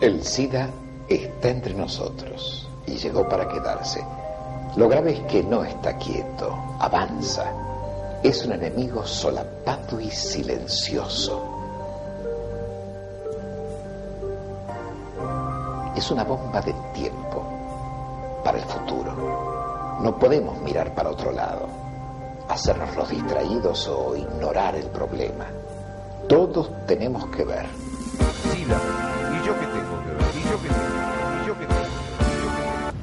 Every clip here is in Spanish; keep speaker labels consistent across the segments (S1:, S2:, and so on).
S1: El SIDA está entre nosotros y llegó para quedarse. Lo grave es que no está quieto, avanza. Es un enemigo solapado y silencioso. Es una bomba de tiempo para el futuro. No podemos mirar para otro lado, hacernos los distraídos o ignorar el problema. Todos tenemos que ver.
S2: SIDA.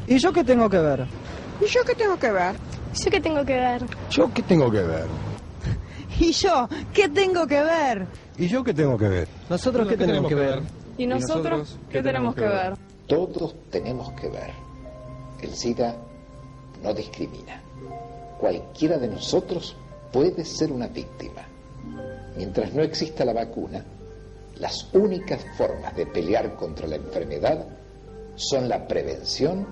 S2: ¿Y yo qué tengo que ver?
S3: ¿Y yo qué tengo que ver?
S4: ¿Y yo qué tengo que ver?
S5: ¿Yo qué tengo que ver?
S6: ¿Yo qué tengo que ver?
S3: ¿Y yo qué tengo que ver?
S6: ¿Y yo qué tengo que ver?
S3: ¿Nosotros qué tenemos que ver?
S5: ¿Y nosotros qué tenemos que ver?
S1: Todos tenemos que ver. El SIDA no discrimina. Cualquiera de nosotros puede ser una víctima. Mientras no exista la vacuna, las únicas formas de pelear contra la enfermedad son la prevención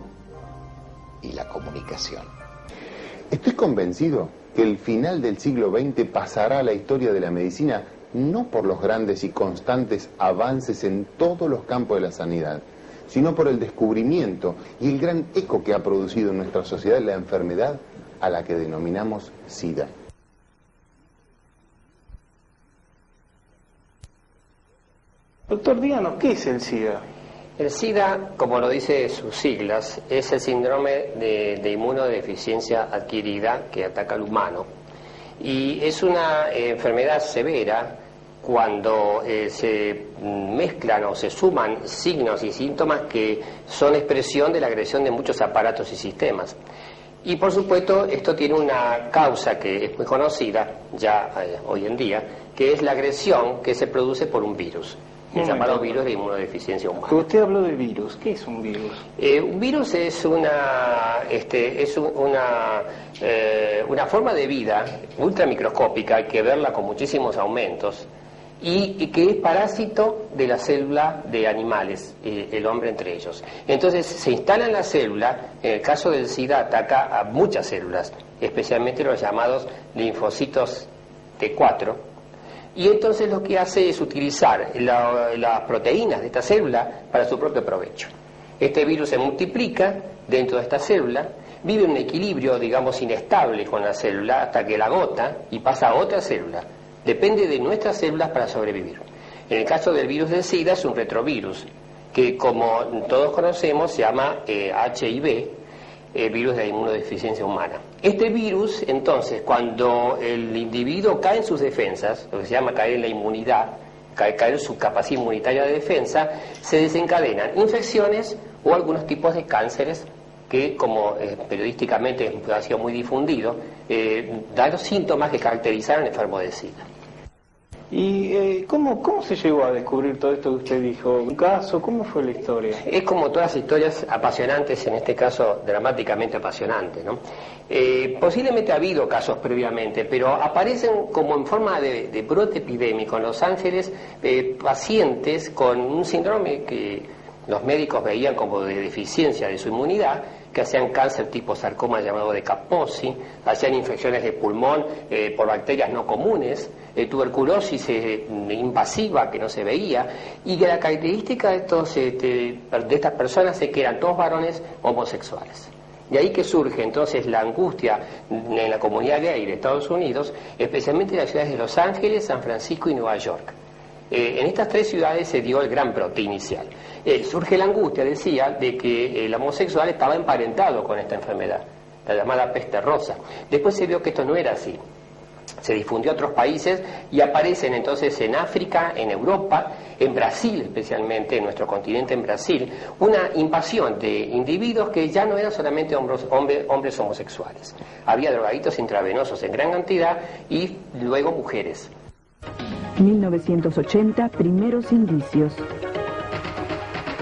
S1: y la comunicación.
S7: Estoy convencido que el final del siglo XX pasará a la historia de la medicina no por los grandes y constantes avances en todos los campos de la sanidad, sino por el descubrimiento y el gran eco que ha producido en nuestra sociedad la enfermedad a la que denominamos SIDA.
S8: Doctor, díganos, ¿qué es el SIDA?
S9: El SIDA, como lo dice sus siglas, es el síndrome de inmunodeficiencia adquirida que ataca al humano. Y es una enfermedad severa cuando se mezclan o se suman signos y síntomas que son expresión de la agresión de muchos aparatos y sistemas. Y por supuesto esto tiene una causa que es muy conocida ya hoy en día, que es la agresión que se produce por un virus. El llamado virus de inmunodeficiencia humana.
S8: Usted habló de virus. ¿Qué es un virus?
S9: Un virus es una forma de vida ultramicroscópica, hay que verla con muchísimos aumentos, y que es parásito de la célula de animales, el hombre entre ellos. Entonces se instala en la célula. En el caso del SIDA ataca a muchas células, especialmente los llamados linfocitos T4. Y entonces lo que hace es utilizar las proteínas de esta célula para su propio provecho. Este virus se multiplica dentro de esta célula, vive en un equilibrio, digamos, inestable con la célula hasta que la agota y pasa a otra célula. Depende de nuestras células para sobrevivir. En el caso del virus del SIDA es un retrovirus, que como todos conocemos se llama HIV, virus de la inmunodeficiencia humana. Este virus, entonces, cuando el individuo cae en sus defensas, lo que se llama caer en la inmunidad, caer en su capacidad inmunitaria de defensa, se desencadenan infecciones o algunos tipos de cánceres que, como periodísticamente ha sido muy difundido, dan los síntomas que caracterizaron al enfermo de SIDA.
S8: ¿Y cómo se llegó a descubrir todo esto que usted dijo? ¿Un caso? ¿Cómo fue la historia?
S9: Es como todas las historias apasionantes, en este caso dramáticamente apasionante, ¿no? Posiblemente ha habido casos previamente, pero aparecen como en forma de brote epidémico en Los Ángeles, pacientes con un síndrome que los médicos veían como de deficiencia de su inmunidad, que hacían cáncer tipo sarcoma llamado de Kaposi, hacían infecciones de pulmón por bacterias no comunes, tuberculosis invasiva que no se veía, y que la característica de estas personas es que eran todos varones homosexuales. De ahí que surge entonces la angustia en la comunidad gay de Estados Unidos, especialmente en las ciudades de Los Ángeles, San Francisco y Nueva York. En estas tres ciudades se dio el gran brote inicial. Surge la angustia, decía, de que el homosexual estaba emparentado con esta enfermedad, la llamada peste rosa. Después se vio que esto no era así. Se difundió a otros países y aparecen entonces en África, en Europa, en Brasil especialmente, en nuestro continente, en Brasil, una invasión de individuos que ya no eran solamente hombres homosexuales. Había drogadictos intravenosos en gran cantidad y luego mujeres.
S10: 1980, primeros indicios.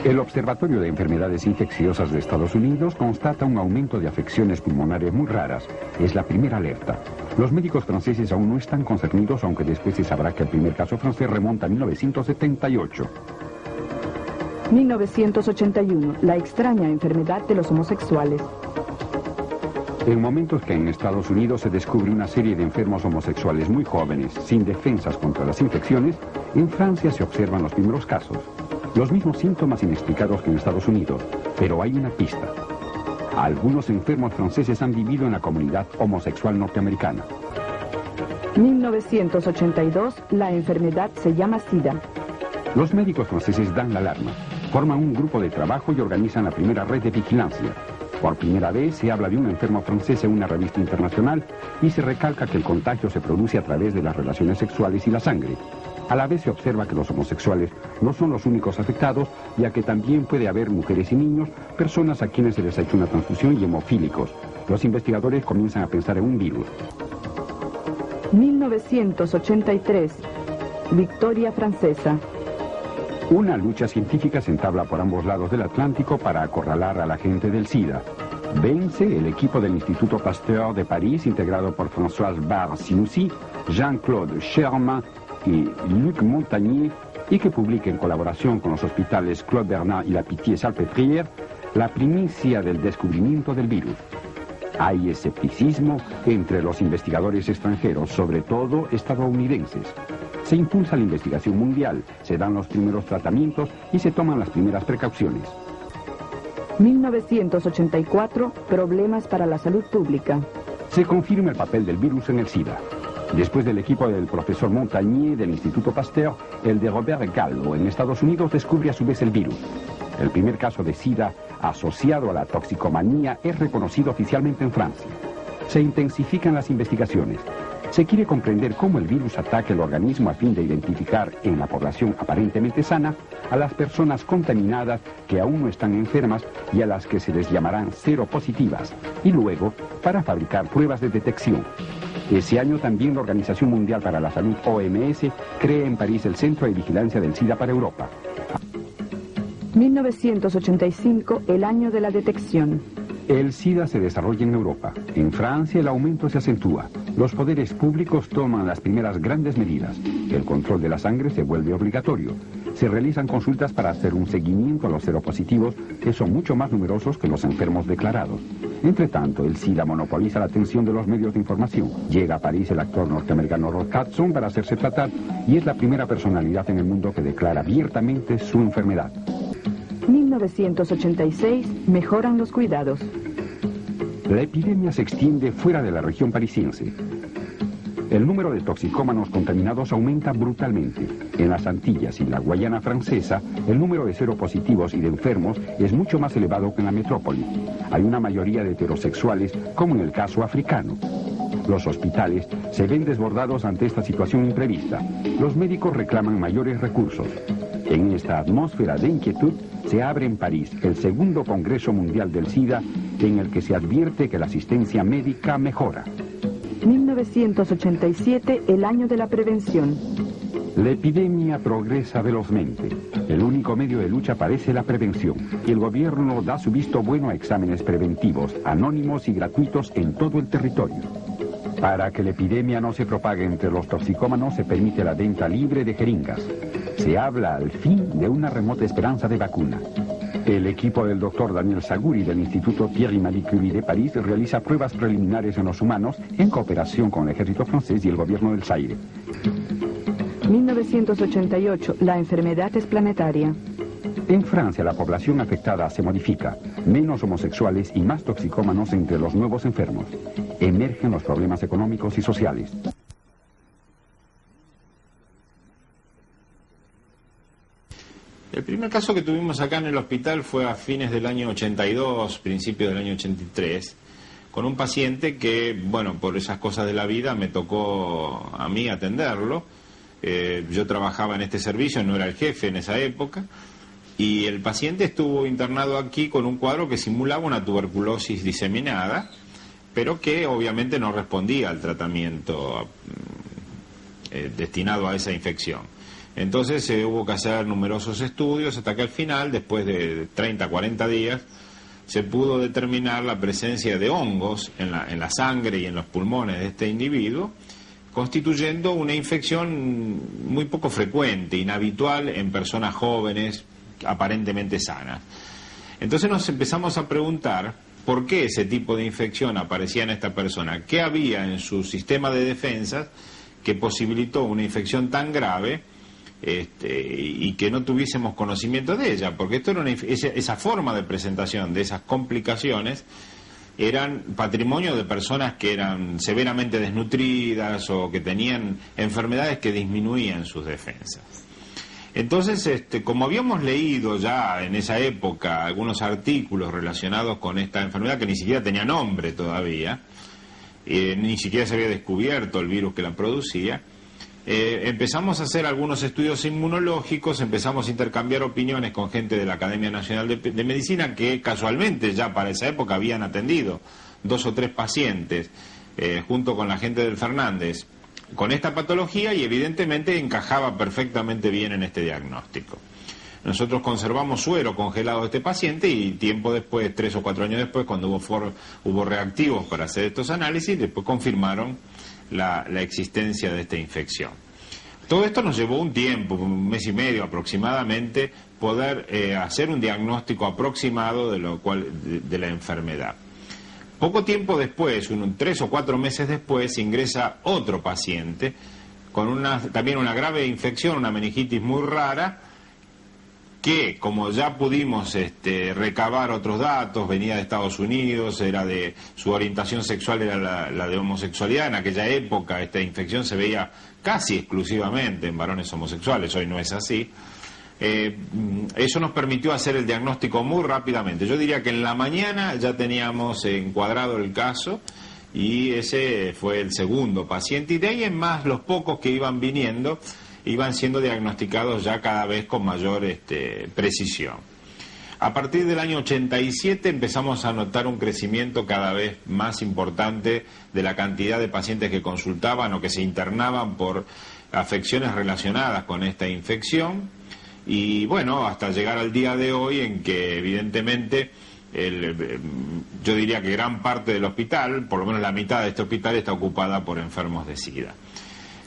S11: El Observatorio de Enfermedades Infecciosas de Estados Unidos constata un aumento de afecciones pulmonares muy raras. Es la primera alerta. Los médicos franceses aún no están concernidos, aunque después se sabrá que el primer caso francés remonta a 1978.
S10: 1981, la extraña enfermedad de los homosexuales.
S11: En momentos que en Estados Unidos se descubre una serie de enfermos homosexuales muy jóvenes, sin defensas contra las infecciones, en Francia se observan los primeros casos. Los mismos síntomas inexplicados que en Estados Unidos, pero hay una pista. Algunos enfermos franceses han vivido en la comunidad homosexual norteamericana.
S10: 1982, la enfermedad se llama SIDA.
S11: Los médicos franceses dan la alarma, forman un grupo de trabajo y organizan la primera red de vigilancia. Por primera vez se habla de un enfermo francés en una revista internacional y se recalca que el contagio se produce a través de las relaciones sexuales y la sangre. A la vez se observa que los homosexuales no son los únicos afectados, ya que también puede haber mujeres y niños, personas a quienes se les ha hecho una transfusión y hemofílicos. Los investigadores comienzan a pensar en un virus.
S10: 1983, victoria francesa.
S11: Una lucha científica se entabla por ambos lados del Atlántico para acorralar a la gente del SIDA. Vence el equipo del Instituto Pasteur de París, integrado por Françoise Barre-Sinoussi, Jean-Claude Sherman y Luc Montagnier, y que publica en colaboración con los hospitales Claude Bernard y la Pitié-Salpêtrière la primicia del descubrimiento del virus. Hay escepticismo entre los investigadores extranjeros, sobre todo estadounidenses. Se impulsa la investigación mundial, se dan los primeros tratamientos y se toman las primeras precauciones.
S10: 1984, problemas para la salud pública.
S11: Se confirma el papel del virus en el SIDA. Después del equipo del profesor Montagnier del Instituto Pasteur, el de Robert Gallo en Estados Unidos descubre a su vez el virus. El primer caso de SIDA asociado a la toxicomanía es reconocido oficialmente en Francia. Se intensifican las investigaciones. Se quiere comprender cómo el virus ataca el organismo a fin de identificar en la población aparentemente sana a las personas contaminadas que aún no están enfermas y a las que se les llamarán seropositivas, y luego para fabricar pruebas de detección. Ese año también la Organización Mundial para la Salud, OMS, crea en París el Centro de Vigilancia del SIDA para Europa.
S10: 1985, el año de la detección.
S11: El SIDA se desarrolla en Europa. En Francia el aumento se acentúa. Los poderes públicos toman las primeras grandes medidas. El control de la sangre se vuelve obligatorio. Se realizan consultas para hacer un seguimiento a los seropositivos, que son mucho más numerosos que los enfermos declarados. Entre tanto, el SIDA monopoliza la atención de los medios de información. Llega a París el actor norteamericano Rock Hudson para hacerse tratar y es la primera personalidad en el mundo que declara abiertamente su enfermedad.
S10: 1986, mejoran los cuidados.
S11: La epidemia se extiende fuera de la región parisiense. El número de toxicómanos contaminados aumenta brutalmente. En las Antillas y la Guayana Francesa, el número de seropositivos y de enfermos es mucho más elevado que en la metrópoli. Hay una mayoría de heterosexuales, como en el caso africano. Los hospitales se ven desbordados ante esta situación imprevista. Los médicos reclaman mayores recursos. En esta atmósfera de inquietud se abre en París el segundo Congreso Mundial del SIDA, en el que se advierte que la asistencia médica mejora.
S10: 1987, el año de la prevención.
S11: La epidemia progresa velozmente. El único medio de lucha parece la prevención. Y el gobierno da su visto bueno a exámenes preventivos, anónimos y gratuitos en todo el territorio. Para que la epidemia no se propague entre los toxicómanos, se permite la venta libre de jeringas. Se habla al fin de una remota esperanza de vacuna. El equipo del doctor Daniel Saguri del Instituto Pierre y Marie Curie de París realiza pruebas preliminares en los humanos en cooperación con el ejército francés y el gobierno del Zaire.
S10: 1988, la enfermedad es planetaria.
S11: En Francia la población afectada se modifica, menos homosexuales y más toxicómanos entre los nuevos enfermos. Emergen los problemas económicos y sociales.
S12: El primer caso que tuvimos acá en el hospital fue a fines del año 82, principio del año 83, con un paciente que, bueno, por esas cosas de la vida me tocó a mí atenderlo. Yo trabajaba en este servicio, no era el jefe en esa época, y el paciente estuvo internado aquí con un cuadro que simulaba una tuberculosis diseminada, pero que obviamente no respondía al tratamiento destinado a esa infección. Entonces hubo que hacer numerosos estudios hasta que al final, después de 30, 40 días, se pudo determinar la presencia de hongos en la sangre y en los pulmones de este individuo, constituyendo una infección muy poco frecuente, inhabitual en personas jóvenes, aparentemente sanas. Entonces nos empezamos a preguntar por qué ese tipo de infección aparecía en esta persona, qué había en su sistema de defensas que posibilitó una infección tan grave y que no tuviésemos conocimiento de ella, porque esto era esa forma de presentación de esas complicaciones eran patrimonio de personas que eran severamente desnutridas o que tenían enfermedades que disminuían sus defensas. Entonces, como habíamos leído ya en esa época algunos artículos relacionados con esta enfermedad que ni siquiera tenía nombre todavía, ni siquiera se había descubierto el virus que la producía, empezamos a hacer algunos estudios inmunológicos, empezamos a intercambiar opiniones con gente de la Academia Nacional de Medicina que casualmente ya para esa época habían atendido 2 o 3 pacientes junto con la gente del Fernández con esta patología y evidentemente encajaba perfectamente bien en este diagnóstico. Nosotros conservamos suero congelado de este paciente y tiempo después, 3 o 4 años después, cuando hubo reactivos para hacer estos análisis, después confirmaron la existencia de esta infección. Todo esto nos llevó un tiempo, 1 mes y medio aproximadamente, poder hacer un diagnóstico aproximado de la enfermedad. Poco tiempo después, 3 o 4 meses después, ingresa otro paciente con también una grave infección, una meningitis muy rara, que como ya pudimos recabar otros datos, venía de Estados Unidos, su orientación sexual era la de homosexualidad. En aquella época esta infección se veía casi exclusivamente en varones homosexuales, hoy no es así. Eso nos permitió hacer el diagnóstico muy rápidamente. Yo diría que en la mañana ya teníamos encuadrado el caso y ese fue el segundo paciente, y de ahí en más los pocos que iban viniendo iban siendo diagnosticados ya cada vez con mayor precisión. A partir del año 87 empezamos a notar un crecimiento cada vez más importante de la cantidad de pacientes que consultaban o que se internaban por afecciones relacionadas con esta infección, y bueno, hasta llegar al día de hoy en que evidentemente yo diría que gran parte del hospital, por lo menos la mitad de este hospital, está ocupada por enfermos de SIDA.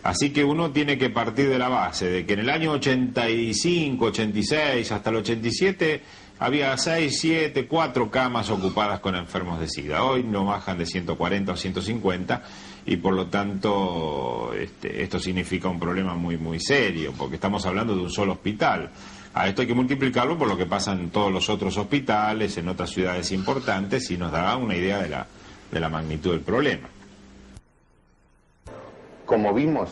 S12: Así que uno tiene que partir de la base de que en el año 85, 86, hasta el 87, había 6, 7, 4 camas ocupadas con enfermos de SIDA. Hoy no bajan de 140 o 150 y por lo tanto esto significa un problema muy, muy serio, porque estamos hablando de un solo hospital. A esto hay que multiplicarlo por lo que pasa en todos los otros hospitales, en otras ciudades importantes, y nos da una idea de la magnitud del problema.
S7: Como vimos,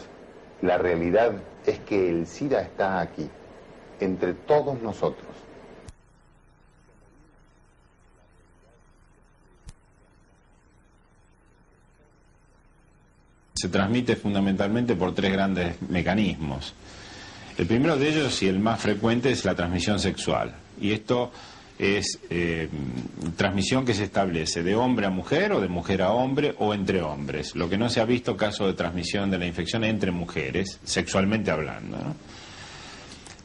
S7: la realidad es que el SIDA está aquí, entre todos nosotros.
S12: Se transmite fundamentalmente por 3 grandes mecanismos. El primero de ellos, y el más frecuente, es la transmisión sexual. Y esto es transmisión que se establece de hombre a mujer o de mujer a hombre o entre hombres. Lo que no se ha visto caso de transmisión de la infección entre mujeres, sexualmente hablando, ¿no?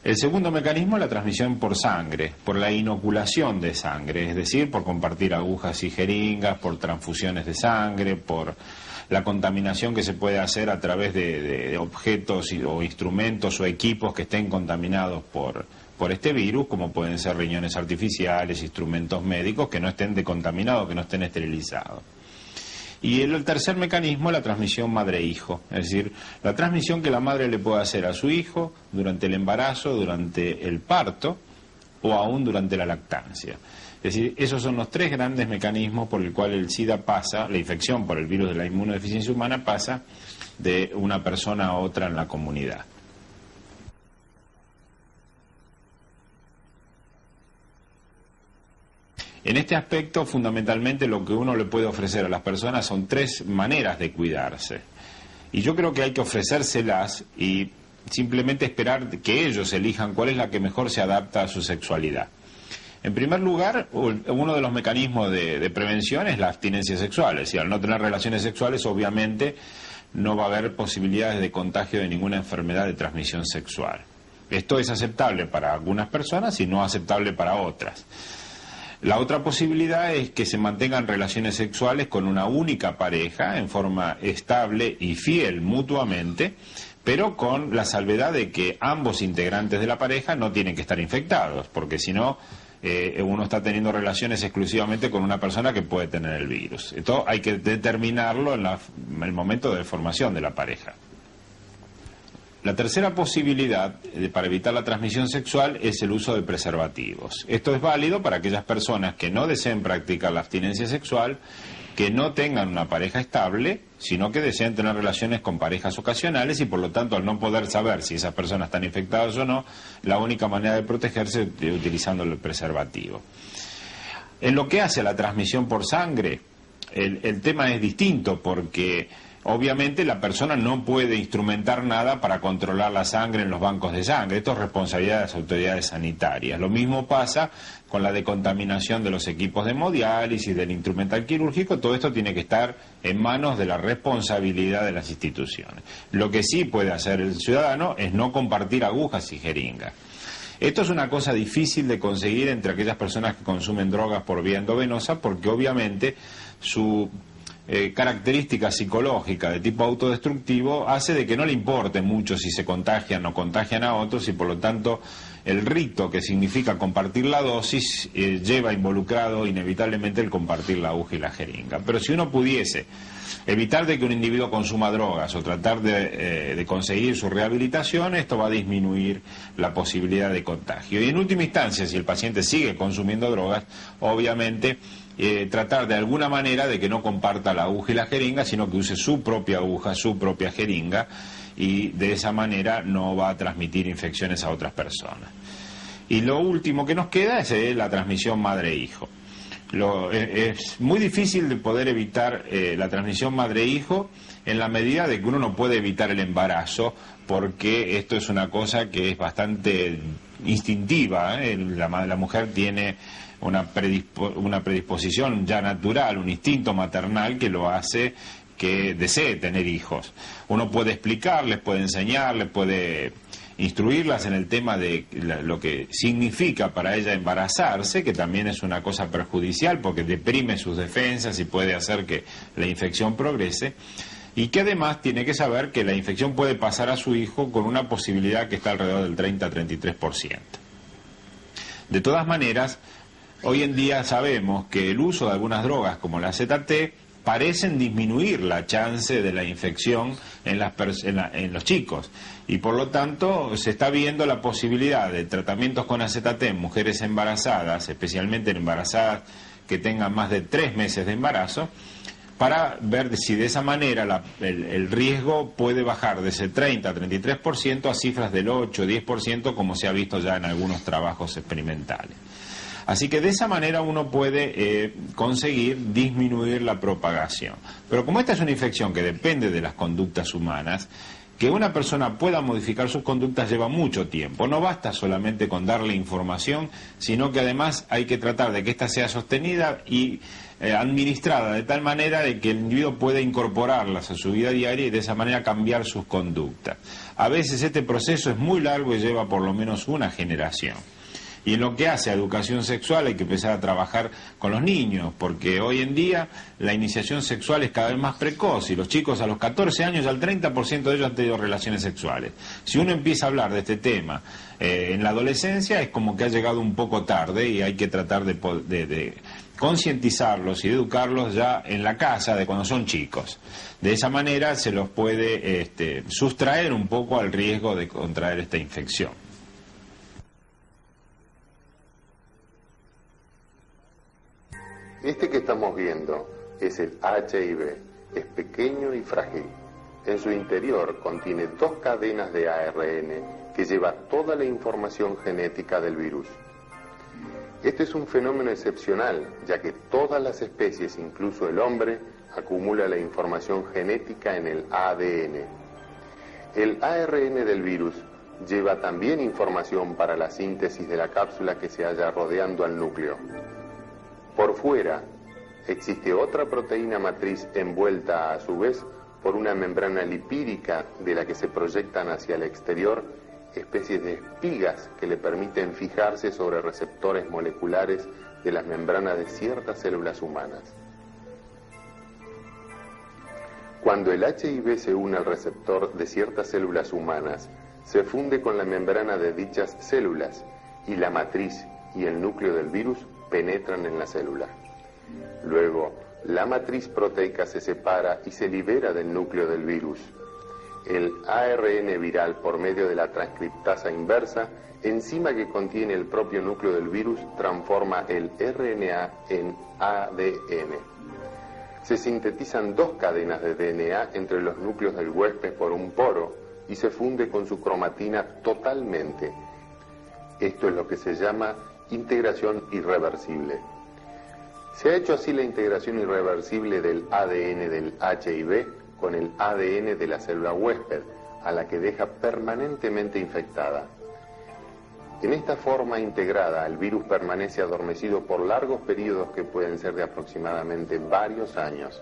S12: El segundo mecanismo es la transmisión por sangre, por la inoculación de sangre, es decir, por compartir agujas y jeringas, por transfusiones de sangre, por la contaminación que se puede hacer a través de objetos o instrumentos o equipos que estén contaminados por este virus, como pueden ser riñones artificiales, instrumentos médicos que no estén decontaminados, que no estén esterilizados. Y el tercer mecanismo es la transmisión madre-hijo, es decir, la transmisión que la madre le puede hacer a su hijo durante el embarazo, durante el parto o aún durante la lactancia. Es decir, esos son los 3 grandes mecanismos por el cual el SIDA pasa, la infección por el virus de la inmunodeficiencia humana pasa de una persona a otra en la comunidad. En este aspecto, fundamentalmente, lo que uno le puede ofrecer a las personas son 3 maneras de cuidarse. Y yo creo que hay que ofrecérselas y simplemente esperar que ellos elijan cuál es la que mejor se adapta a su sexualidad. En primer lugar, uno de los mecanismos de prevención es la abstinencia sexual. Es decir, al no tener relaciones sexuales, obviamente, no va a haber posibilidades de contagio de ninguna enfermedad de transmisión sexual. Esto es aceptable para algunas personas y no aceptable para otras. La otra posibilidad es que se mantengan relaciones sexuales con una única pareja en forma estable y fiel mutuamente, pero con la salvedad de que ambos integrantes de la pareja no tienen que estar infectados, porque si no, uno está teniendo relaciones exclusivamente con una persona que puede tener el virus. Esto hay que determinarlo en el momento de formación de la pareja. La tercera posibilidad para evitar la transmisión sexual es el uso de preservativos. Esto es válido para aquellas personas que no deseen practicar la abstinencia sexual, que no tengan una pareja estable, sino que deseen tener relaciones con parejas ocasionales y por lo tanto al no poder saber si esas personas están infectadas o no, la única manera de protegerse es utilizando el preservativo. En lo que hace a la transmisión por sangre, el tema es distinto porque obviamente la persona no puede instrumentar nada para controlar la sangre en los bancos de sangre. Esto es responsabilidad de las autoridades sanitarias. Lo mismo pasa con la decontaminación de los equipos de hemodiálisis, del instrumental quirúrgico. Todo esto tiene que estar en manos de la responsabilidad de las instituciones. Lo que sí puede hacer el ciudadano es no compartir agujas y jeringas. Esto es una cosa difícil de conseguir entre aquellas personas que consumen drogas por vía endovenosa porque obviamente su característica psicológica de tipo autodestructivo hace de que no le importe mucho si se contagian o contagian a otros y por lo tanto el rito que significa compartir la dosis lleva involucrado inevitablemente el compartir la aguja y la jeringa. Pero si uno pudiese evitar de que un individuo consuma drogas o tratar de conseguir su rehabilitación, esto va a disminuir la posibilidad de contagio. Y en última instancia, si el paciente sigue consumiendo drogas, obviamente tratar de alguna manera de que no comparta la aguja y la jeringa, sino que use su propia aguja, su propia jeringa, y de esa manera no va a transmitir infecciones a otras personas. Y lo último que nos queda es la transmisión madre-hijo. Es muy difícil de poder evitar la transmisión madre-hijo en la medida de que uno no puede evitar el embarazo, porque esto es una cosa que es bastante instintiva, ¿eh? La mujer tiene una predisposición ya natural, un instinto maternal que lo hace que desee tener hijos. Uno puede explicarles, puede enseñarles, puede instruirlas en el tema de lo que significa para ella embarazarse, que también es una cosa perjudicial porque deprime sus defensas y puede hacer que la infección progrese, y que además tiene que saber que la infección puede pasar a su hijo con una posibilidad que está alrededor del 30-33%. De todas maneras, hoy en día sabemos que el uso de algunas drogas como la ZT parecen disminuir la chance de la infección en los chicos y por lo tanto se está viendo la posibilidad de tratamientos con AZT en mujeres embarazadas, especialmente en embarazadas que tengan más de 3 meses de embarazo, para ver si de esa manera el riesgo puede bajar de ese 30-33% a cifras del 8-10% como se ha visto ya en algunos trabajos experimentales. Así que de esa manera uno puede conseguir disminuir la propagación. Pero como esta es una infección que depende de las conductas humanas, que una persona pueda modificar sus conductas lleva mucho tiempo. No basta solamente con darle información, sino que además hay que tratar de que ésta sea sostenida y administrada de tal manera de que el individuo pueda incorporarlas a su vida diaria y de esa manera cambiar sus conductas. A veces este proceso es muy largo y lleva por lo menos una generación. Y en lo que hace a educación sexual hay que empezar a trabajar con los niños, porque hoy en día la iniciación sexual es cada vez más precoz y los chicos a los 14 años ya el 30% de ellos han tenido relaciones sexuales. Si uno empieza a hablar de este tema en la adolescencia es como que ha llegado un poco tarde y hay que tratar de concientizarlos y de educarlos ya en la casa de cuando son chicos. De esa manera se los puede sustraer un poco al riesgo de contraer esta infección.
S7: Este que estamos viendo es el HIV, es pequeño y frágil. En su interior contiene 2 cadenas de ARN que lleva toda la información genética del virus. Este es un fenómeno excepcional, ya que todas las especies, incluso el hombre, acumula la información genética en el ADN. El ARN del virus lleva también información para la síntesis de la cápsula que se halla rodeando al núcleo. Por fuera, existe otra proteína matriz envuelta a su vez por una membrana lipídica de la que se proyectan hacia el exterior especies de espigas que le permiten fijarse sobre receptores moleculares de las membranas de ciertas células humanas. Cuando el HIV se une al receptor de ciertas células humanas, se funde con la membrana de dichas células y la matriz y el núcleo del virus penetran en la célula. Luego, la matriz proteica se separa y se libera del núcleo del virus. el ARN viral por medio de la transcriptasa inversa, enzima que contiene el propio núcleo del virus, transforma el RNA en ADN. Se sintetizan dos cadenas de DNA entre los núcleos del huésped por un poro y se funde con su cromatina totalmente. Esto es lo que se llama integración irreversible. Se ha hecho así la integración irreversible del ADN del HIV con el ADN de la célula huésped, a la que deja permanentemente infectada. En esta forma integrada, el virus permanece adormecido por largos periodos que pueden ser de aproximadamente varios años.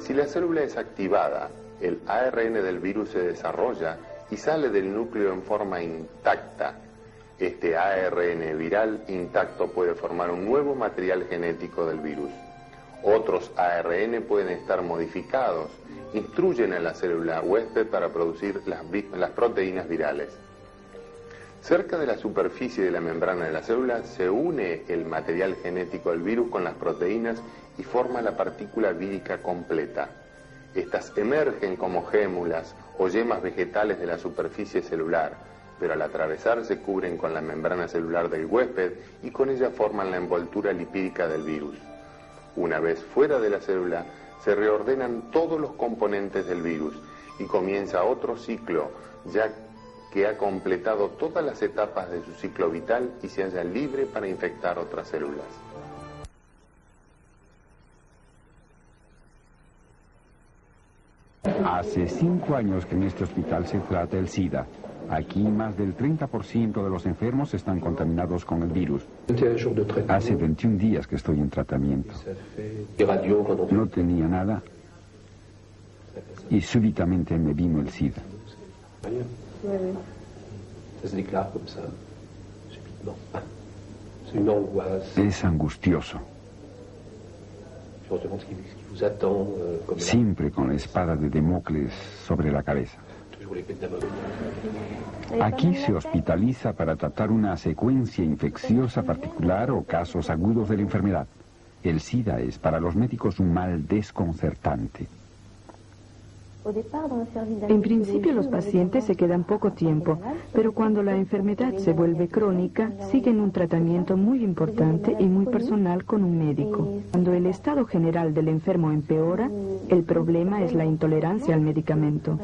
S7: Si la célula es activada, el ARN del virus se desarrolla y sale del núcleo en forma intacta. Este ARN viral intacto puede formar un nuevo material genético del virus. Otros ARN pueden estar modificados, instruyen a la célula huésped para producir las proteínas virales. Cerca de la superficie de la membrana de la célula se une el material genético del virus con las proteínas y forma la partícula vírica completa. Estas emergen como gémulas o yemas vegetales de la superficie celular, pero al atravesar se cubren con la membrana celular del huésped y con ella forman la envoltura lipídica del virus. Una vez fuera de la célula, se reordenan todos los componentes del virus y comienza otro ciclo, ya que ha completado todas las etapas de su ciclo vital y se halla libre para infectar otras células.
S11: Hace 5 años que en este hospital se trata el SIDA. Aquí más del 30% de los enfermos están contaminados con el virus. Hace 21 días que estoy en tratamiento. No tenía nada y súbitamente me vino el SIDA. Es angustioso. Siempre con la espada de Damocles sobre la cabeza. Aquí se hospitaliza para tratar una secuencia infecciosa particular o casos agudos de la enfermedad. El SIDA es para los médicos un mal desconcertante.
S10: En principio los pacientes se quedan poco tiempo, pero cuando la enfermedad se vuelve crónica, siguen un tratamiento muy importante y muy personal con un médico. Cuando el estado general del enfermo empeora, el problema es la intolerancia al medicamento.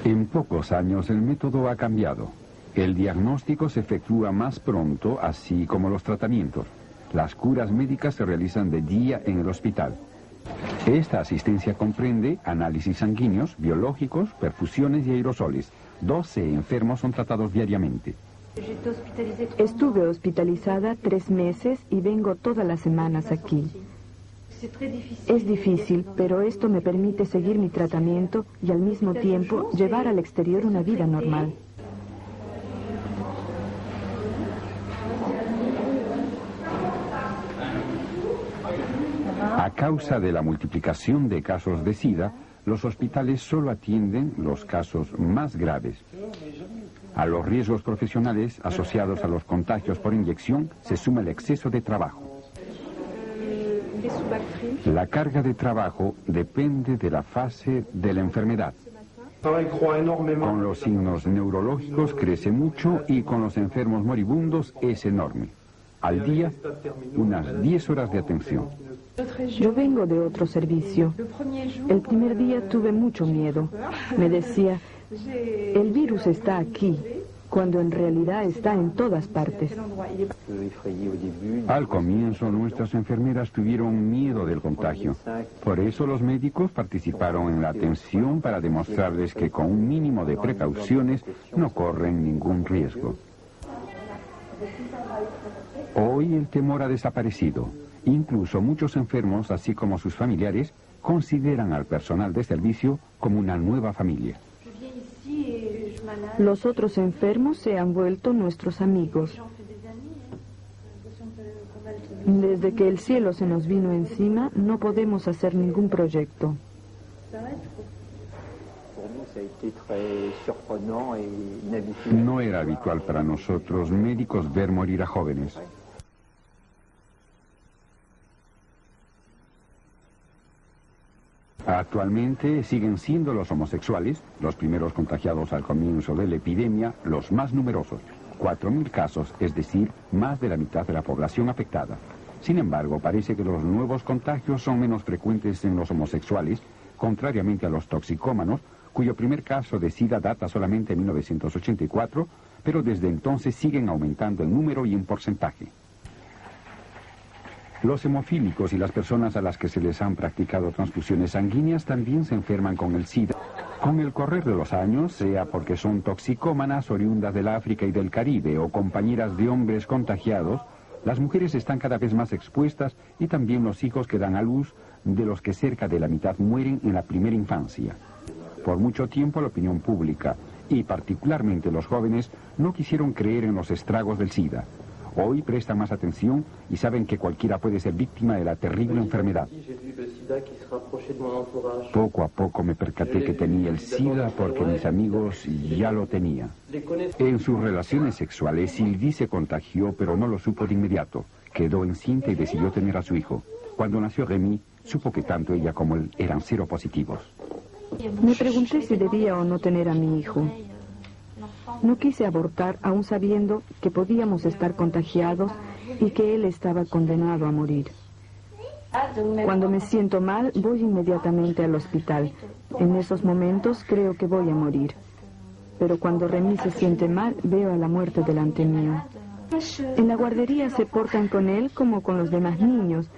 S11: En pocos años el método ha cambiado. El diagnóstico se efectúa más pronto, así como los tratamientos. Las curas médicas se realizan de día en el hospital. Esta asistencia comprende análisis sanguíneos, biológicos, perfusiones y aerosoles. 12 enfermos son tratados diariamente.
S10: Estuve hospitalizada 3 meses y vengo todas las semanas aquí. Es difícil, pero esto me permite seguir mi tratamiento y al mismo tiempo llevar al exterior una vida normal.
S11: A causa de la multiplicación de casos de SIDA, los hospitales solo atienden los casos más graves. A los riesgos profesionales asociados a los contagios por inyección se suma el exceso de trabajo. La carga de trabajo depende de la fase de la enfermedad. Con los signos neurológicos crece mucho y con los enfermos moribundos es enorme. Al día, unas 10 horas de atención.
S10: Yo vengo de otro servicio. El primer día tuve mucho miedo. Me decía, el virus está aquí, cuando en realidad está en todas partes.
S11: Al comienzo, nuestras enfermeras tuvieron miedo del contagio. Por eso los médicos participaron en la atención para demostrarles que con un mínimo de precauciones no corren ningún riesgo. Hoy el temor ha desaparecido. Incluso muchos enfermos, así como sus familiares, consideran al personal de servicio como una nueva familia.
S10: Los otros enfermos se han vuelto nuestros amigos. Desde que el cielo se nos vino encima, no podemos hacer ningún proyecto.
S11: No era habitual para nosotros, médicos, ver morir a jóvenes. Actualmente siguen siendo los homosexuales, los primeros contagiados al comienzo de la epidemia, los más numerosos. 4.000 casos, es decir, más de la mitad de la población afectada. Sin embargo, parece que los nuevos contagios son menos frecuentes en los homosexuales, contrariamente a los toxicómanos, cuyo primer caso de SIDA data solamente en 1984, pero desde entonces siguen aumentando en número y en porcentaje. Los hemofílicos y las personas a las que se les han practicado transfusiones sanguíneas también se enferman con el SIDA. Con el correr de los años, sea porque son toxicómanas oriundas del África y del Caribe o compañeras de hombres contagiados, las mujeres están cada vez más expuestas y también los hijos que dan a luz, de los que cerca de la mitad mueren en la primera infancia. Por mucho tiempo la opinión pública, y particularmente los jóvenes, no quisieron creer en los estragos del SIDA. Hoy prestan más atención y saben que cualquiera puede ser víctima de la terrible enfermedad. Poco a poco me percaté que tenía el SIDA porque mis amigos ya lo tenían. En sus relaciones sexuales, Sylvie se contagió, pero no lo supo de inmediato. Quedó encinta y decidió tener a su hijo. Cuando nació Rémi, supo que tanto ella como él eran seropositivos.
S10: Me pregunté si debía o no tener a mi hijo. No quise abortar aún sabiendo que podíamos estar contagiados y que él estaba condenado a morir. Cuando me siento mal, voy inmediatamente al hospital. En esos momentos creo que voy a morir. Pero cuando Rémi se siente mal, veo a la muerte delante mío. En la guardería se portan con él como con los demás niños,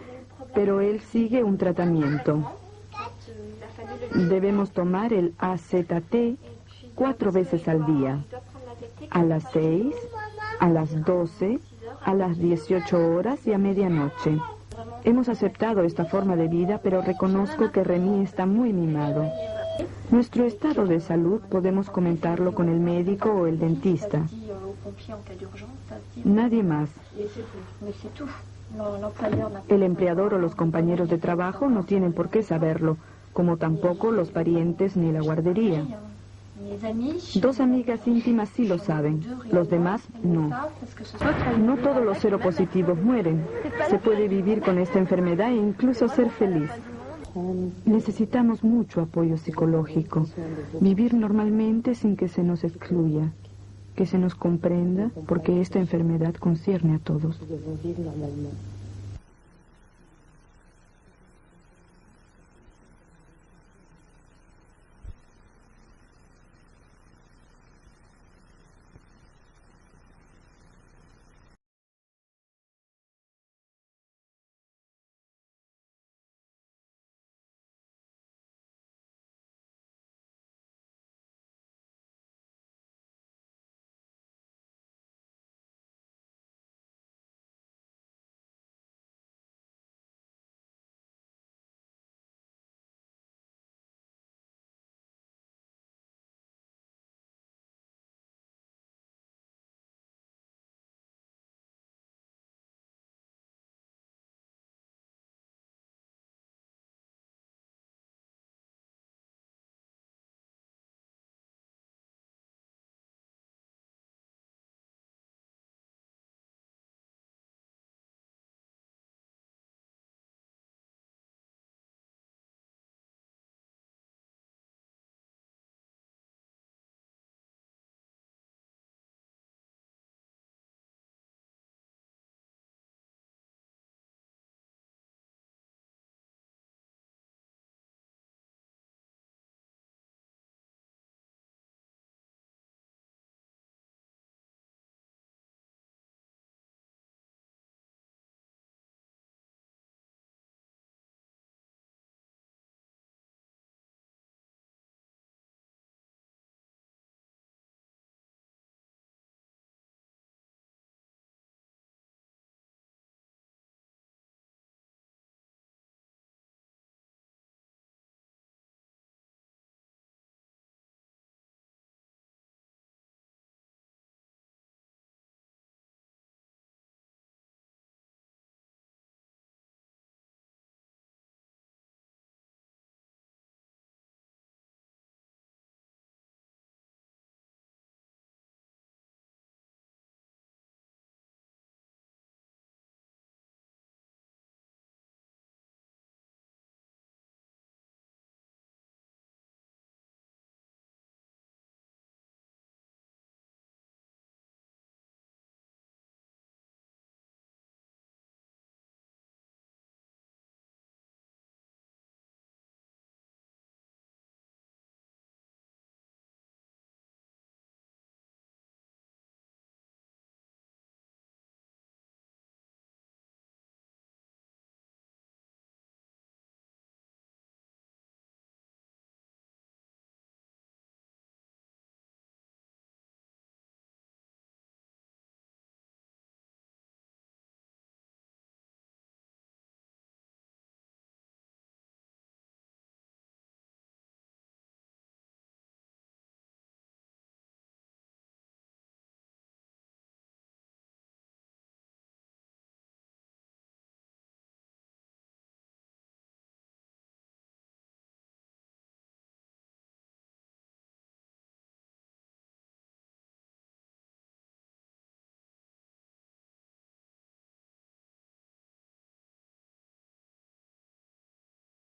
S10: pero él sigue un tratamiento. Debemos tomar el AZT 4 veces al día, a las 6, a las 12, a las 18 horas y a medianoche. Hemos aceptado esta forma de vida, pero reconozco que Rémi está muy mimado. Nuestro estado de salud podemos comentarlo con el médico o el dentista. Nadie más. El empleador o los compañeros de trabajo no tienen por qué saberlo, como tampoco los parientes ni la guardería. 2 amigas íntimas sí lo saben, los demás no. No todos los seropositivos mueren. Se puede vivir con esta enfermedad e incluso ser feliz. Necesitamos mucho apoyo psicológico, vivir normalmente sin que se nos excluya, que se nos comprenda, porque esta enfermedad concierne a todos.